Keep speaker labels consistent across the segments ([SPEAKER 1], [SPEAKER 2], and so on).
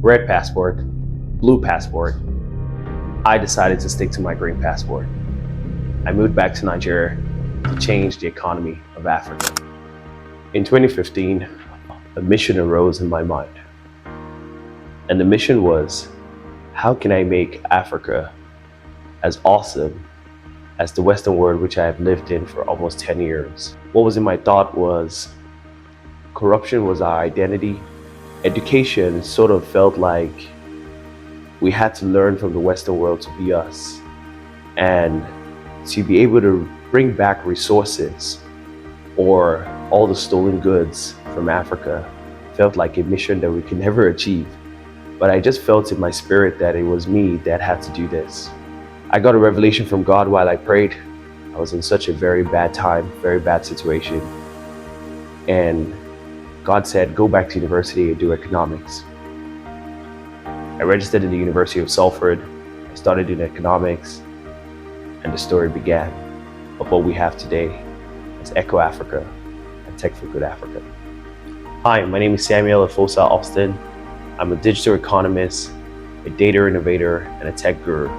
[SPEAKER 1] red passport, blue passport. I decided to stick to my green passport. I moved back to Nigeria to change the economy of Africa. In 2015, a mission arose in my mind. And the mission was, how can I make Africa as awesome as the Western world which I have lived in for almost 10 years? What was in my thought was, corruption was our identity. Education sort of felt like we had to learn from the Western world to be us. And to be able to bring back resources or all the stolen goods from Africa felt like a mission that we could never achieve. But I just felt in my spirit that it was me that had to do this. I got a revelation from God while I prayed. I was in such a very bad time, very bad situation. And God said, go back to university and do economics. I registered in the University of Salford. I started in economics, and the story began of what we have today as Eco-Africa and Tech4Good Africa. Hi, my name is Samuel Efosa-Austin. I'm a digital economist, a data innovator, and a tech guru.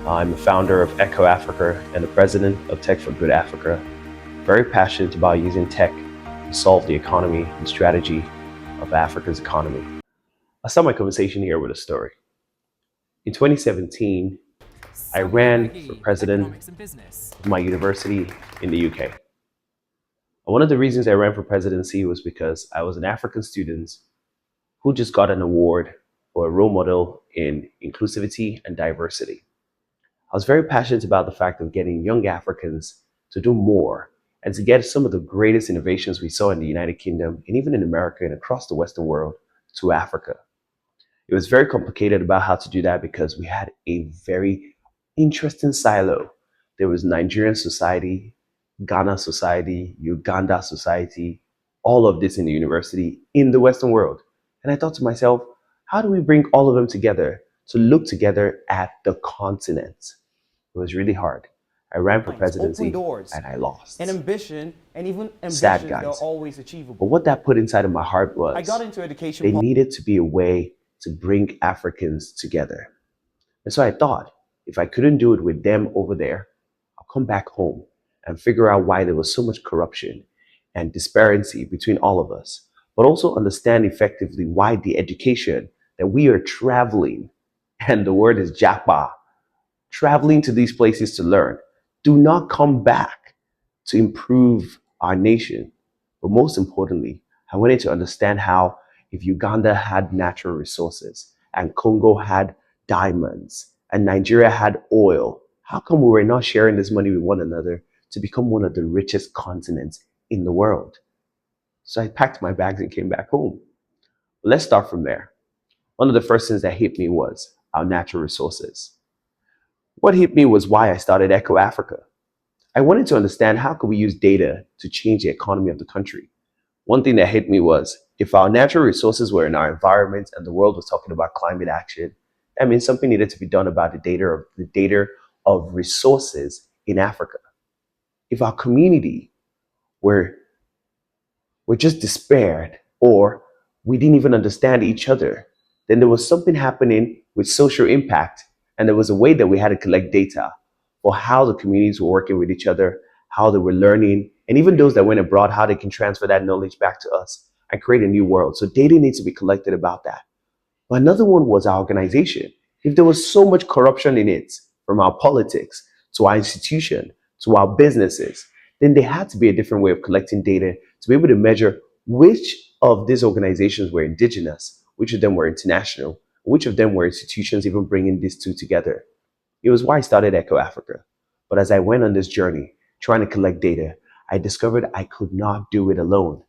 [SPEAKER 1] I'm the founder of Eco-Africa and the president of Tech4Good Africa. Very passionate about using tech to solve the economy and strategy of Africa's economy. I'll start my conversation here with a story. In 2017, I ran for president of my university in the UK. And one of the reasons I ran for presidency was because I was an African student who just got an award for a role model in inclusivity and diversity. I was very passionate about the fact of getting young Africans to do more and to get some of the greatest innovations we saw in the United Kingdom and even in America and across the Western world to Africa. It was very complicated about how to do that because we had a very interesting silo. There was Nigerian society, Ghana society, Uganda society, all of this in the university in the Western world. And I thought to myself, how do we bring all of them together to look together at the continent? It was really hard. I ran for presidency and I lost.
[SPEAKER 2] And ambition, and even
[SPEAKER 1] Sad,
[SPEAKER 2] ambitions,
[SPEAKER 1] guys.
[SPEAKER 2] they're always achievable.
[SPEAKER 1] But what that put inside of my heart was,
[SPEAKER 2] I got into education.
[SPEAKER 1] there needed to be a way to bring Africans together. And so I thought, if I couldn't do it with them over there, I'll come back home and figure out why there was so much corruption and disparity between all of us, but also understand effectively why the education that we are traveling, and the word is japa, traveling to these places to learn, do not come back to improve our nation. But most importantly, I wanted to understand how if Uganda had natural resources and Congo had diamonds and Nigeria had oil, how come we were not sharing this money with one another to become one of the richest continents in the world? So I packed my bags and came back home. Let's start from there. One of the first things that hit me was our natural resources. What hit me was why I started Eco-Africa. I wanted to understand how could we use data to change the economy of the country. One thing that hit me was, if our natural resources were in our environment and the world was talking about climate action, that means something needed to be done about the data of resources in Africa. If our community were just despaired, or we didn't even understand each other, then there was something happening with social impact, and there was a way that we had to collect data for how the communities were working with each other, how they were learning, and even those that went abroad, how they can transfer that knowledge back to us and create a new world. So data needs to be collected about that. But another one was our organization. If there was so much corruption in it, from our politics to our institution to our businesses, then there had to be a different way of collecting data to be able to measure which of these organizations were indigenous, which of them were international, which of them were institutions even bringing these two together. It was why I started Eco-Africa. But as I went on this journey, trying to collect data, I discovered I could not do it alone.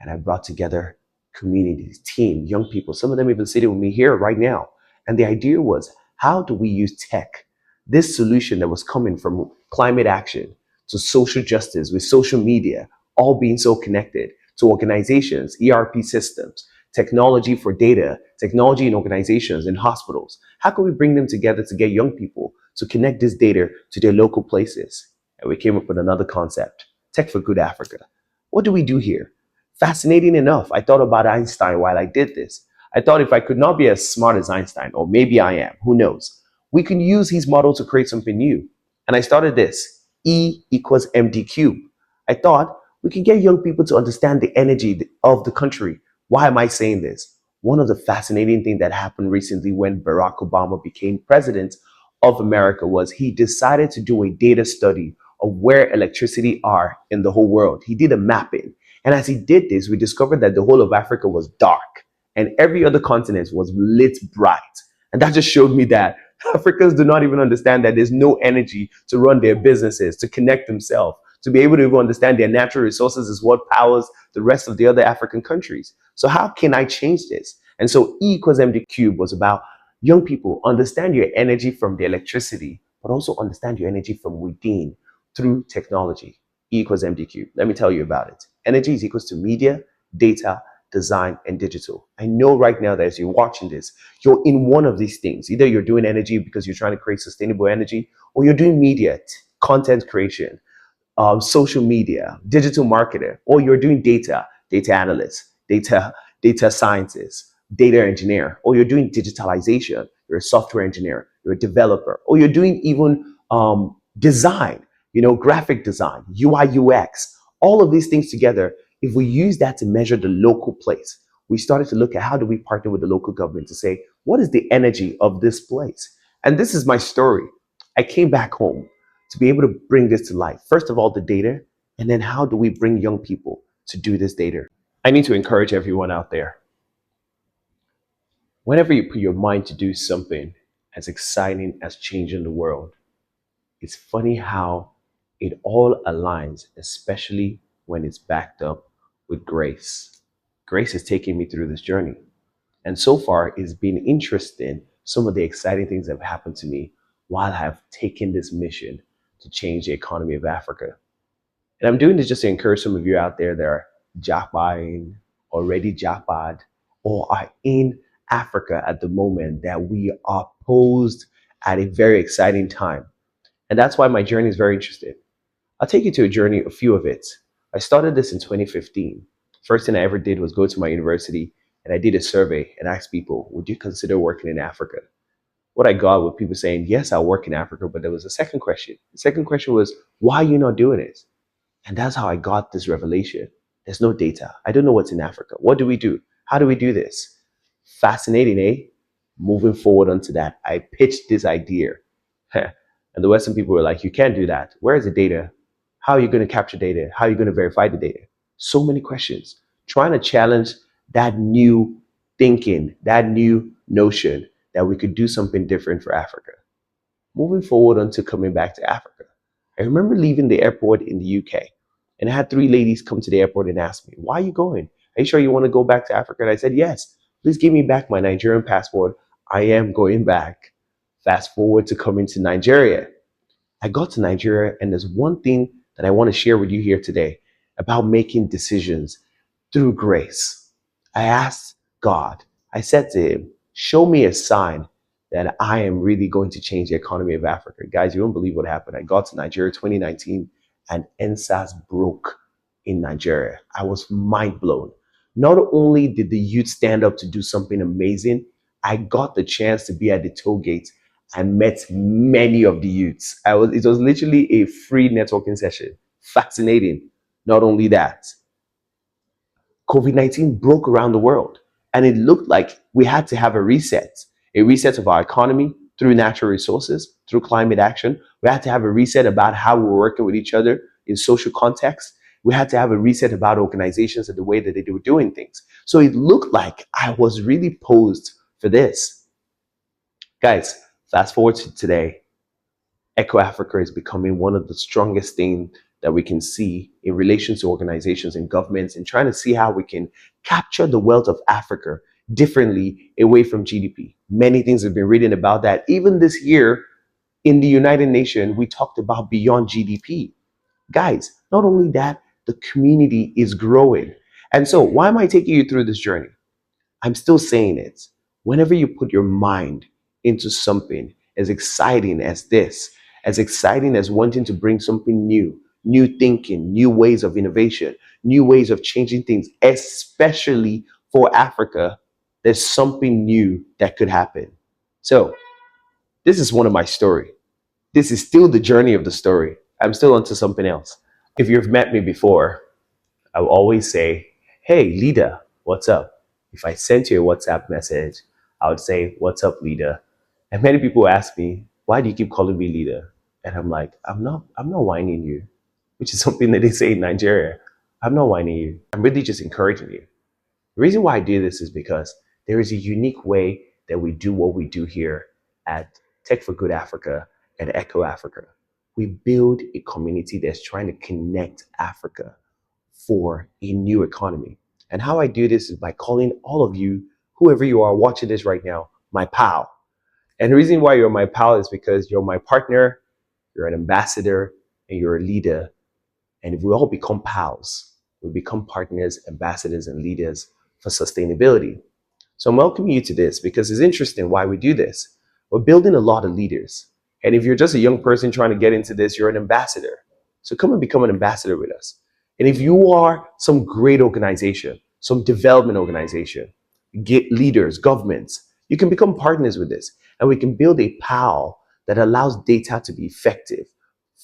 [SPEAKER 1] And I brought together communities, team, young people, some of them even sitting with me here right now. And the idea was, how do we use tech, this solution that was coming from climate action to social justice with social media, all being so connected, to organizations, ERP systems, technology for data, technology in organizations, in hospitals. How can we bring them together to get young people to connect this data to their local places? And we came up with another concept, Tech4Good Africa. What do we do here? Fascinating enough, I thought about Einstein while I did this. I thought if I could not be as smart as Einstein, or maybe I am, who knows, we can use his model to create something new. And I started this E equals MD cube. I thought we could get young people to understand the energy of the country. Why am I saying this? One of the fascinating things that happened recently when Barack Obama became president of America was he decided to do a data study of where electricity are in the whole world. He did a mapping. And as he did this, we discovered that the whole of Africa was dark and every other continent was lit bright. And that just showed me that Africans do not even understand that there's no energy to run their businesses, to connect themselves, to be able to even understand their natural resources is what powers the rest of the other African countries. So how can I change this? And so E equals MD cube was about young people understand your energy from the electricity, but also understand your energy from within through technology. E equals MD cube. Let me tell you about it. Energy is equals to media, data, design, and digital. I know right now that as you're watching this, you're in one of these things. Either you're doing energy because you're trying to create sustainable energy, or you're doing media, content creation, social media, digital marketer, or you're doing data analyst, data scientist, data engineer, or you're doing digitalization, you're a software engineer, you're a developer, or you're doing even design, graphic design, UI, UX, all of these things together. If we use that to measure the local place, we started to look at how do we partner with the local government to say, what is the energy of this place? And this is my story. I came back home to be able to bring this to life. First of all, the data, and then how do we bring young people to do this data? I need to encourage everyone out there. Whenever you put your mind to do something as exciting as changing the world, it's funny how it all aligns, especially when it's backed up with grace. Grace has taken me through this journey. And so far, it's been interesting some of the exciting things that have happened to me while I have taken this mission to change the economy of Africa. And I'm doing this just to encourage some of you out there that are jackpotting, already jackpot, or are in Africa at the moment that we are posed at a very exciting time. And that's why my journey is very interesting. I'll take you to a journey, a few of it. I started this in 2015. First thing I ever did was go to my university and I did a survey and asked people, would you consider working in Africa? What I got with people saying, yes, I'll work in Africa, but there was a second question. The second question was, why are you not doing it? And that's how I got this revelation. There's no data. I don't know what's in Africa. What do we do? How do we do this? Fascinating, eh? Moving forward onto that, I pitched this idea. And the Western people were like, you can't do that. Where is the data? How are you going to capture data? How are you going to verify the data? So many questions. Trying to challenge that new thinking, that new notion that we could do something different for Africa. Moving forward onto coming back to Africa. I remember leaving the airport in the UK and I had three ladies come to the airport and ask me, why are you going? Are you sure you want to go back to Africa? And I said, yes, please give me back my Nigerian passport. I am going back. Fast forward to coming to Nigeria. I got to Nigeria, and there's one thing that I want to share with you here today about making decisions through grace. I asked God, I said to him, show me a sign that I am really going to change the economy of Africa. Guys, you won't believe what happened. I got to Nigeria 2019 and NSAS broke in Nigeria. I was mind blown. Not only did the youth stand up to do something amazing, I got the chance to be at the toll gate and met many of the youths. It was literally a free networking session. Fascinating. Not only that, COVID-19 broke around the world and it looked like we had to have a reset of our economy through natural resources, through climate action. We had to have a reset about how we were working with each other in social context. We had to have a reset about organizations and the way that they were doing things. So it looked like I was really posed for this. Guys, fast forward to today. Echo Africa is becoming one of the strongest things that we can see in relation to organizations and governments and trying to see how we can capture the wealth of Africa differently away from GDP. Many things have been written about that. Even this year in the United Nations, we talked about beyond GDP. Guys, not only that, the community is growing. And so why am I taking you through this journey? I'm still saying it. Whenever you put your mind into something as exciting as this, as exciting as wanting to bring something new, new thinking, new ways of innovation, new ways of changing things, especially for Africa, there's something new that could happen. So this is one of my story. This is still the journey of the story. I'm still onto something else. If you've met me before, I will always say, hey, leader, what's up? If I sent you a WhatsApp message, I would say, what's up, leader? And many people ask me, why do you keep calling me leader? And I'm like, I'm not whining you, which is something that they say in Nigeria. I'm not whining you. I'm really just encouraging you. The reason why I do this is because there is a unique way that we do what we do here at Tech4Good Africa and Echo Africa. We build a community that's trying to connect Africa for a new economy. And how I do this is by calling all of you, whoever you are watching this right now, my pal. And the reason why you're my pal is because you're my partner, you're an ambassador, and you're a leader. And if we all become pals, we become partners, ambassadors, and leaders for sustainability. So I'm welcoming you to this because it's interesting why we do this. We're building a lot of leaders. And if you're just a young person trying to get into this, you're an ambassador. So come and become an ambassador with us. And if you are some great organization, some development organization, get leaders, governments, you can become partners with this. And we can build a PAL that allows data to be effective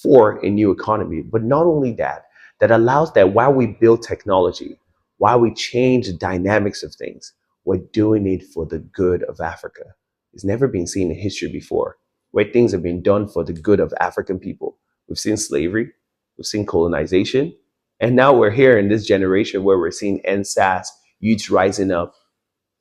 [SPEAKER 1] for a new economy. But not only that, that allows that while we build technology, while we change the dynamics of things, we're doing it for the good of Africa. It's never been seen in history before, where things have been done for the good of African people. We've seen slavery, we've seen colonization, and now we're here in this generation where we're seeing NSAS, youths rising up,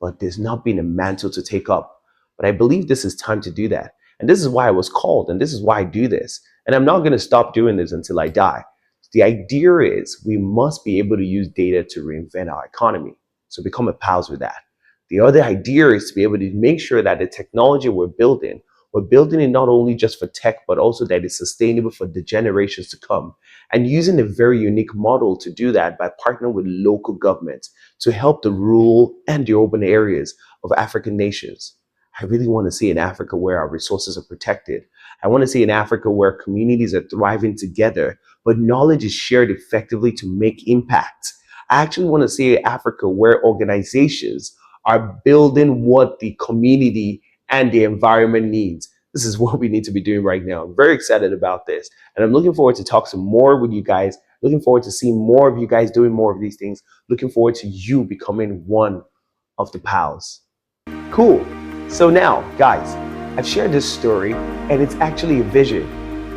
[SPEAKER 1] but there's not been a mantle to take up. But I believe this is time to do that. And this is why I was called, and this is why I do this. And I'm not going to stop doing this until I die. The idea is we must be able to use data to reinvent our economy. So become a pals with that. The other idea is to be able to make sure that the technology we're building it not only just for tech, but also that it's sustainable for the generations to come. And using a very unique model to do that by partnering with local governments to help the rural and the urban areas of African nations. I really want to see an Africa where our resources are protected. I want to see an Africa where communities are thriving together, but knowledge is shared effectively to make impact. I actually want to see an Africa where organizations are building what the community and the environment needs. This is what we need to be doing right now. I'm very excited about this. And I'm looking forward to talk some more with you guys. Looking forward to seeing more of you guys doing more of these things. Looking forward to you becoming one of the pals. Cool. So now, guys, I've shared this story and it's actually a vision.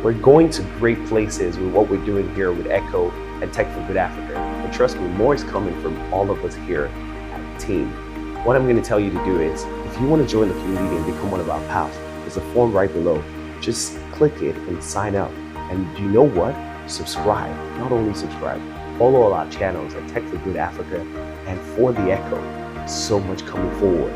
[SPEAKER 1] We're going to great places with what we're doing here with Echo and Tech4Good Africa. And trust me, more is coming from all of us here at the team. What I'm going to tell you to do is, if you want to join the community and become one of our pals, there's a form right below. Just click it and sign up. And you know what? Subscribe. Not only subscribe, follow all our channels at Tech4Good Africa and for the Echo. So much coming forward.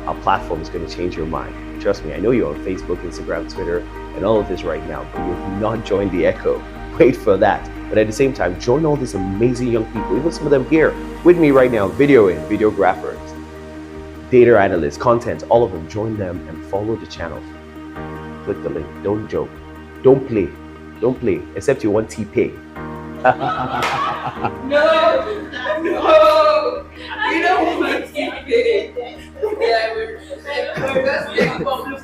[SPEAKER 1] Our platform is going to change your mind. Trust me, I know you're on Facebook, Instagram, Twitter, and all of this right now, but you've not joined the Echo. Wait for that. But at the same time, join all these amazing young people, even some of them here with me right now, videographers, data analysts, content, all of them. Join them and follow the channel. Click the link. Don't joke. Don't play. Don't play, except you want T-Pay.
[SPEAKER 3] No, no, you don't want T-Pay. Yeah, we're just getting public.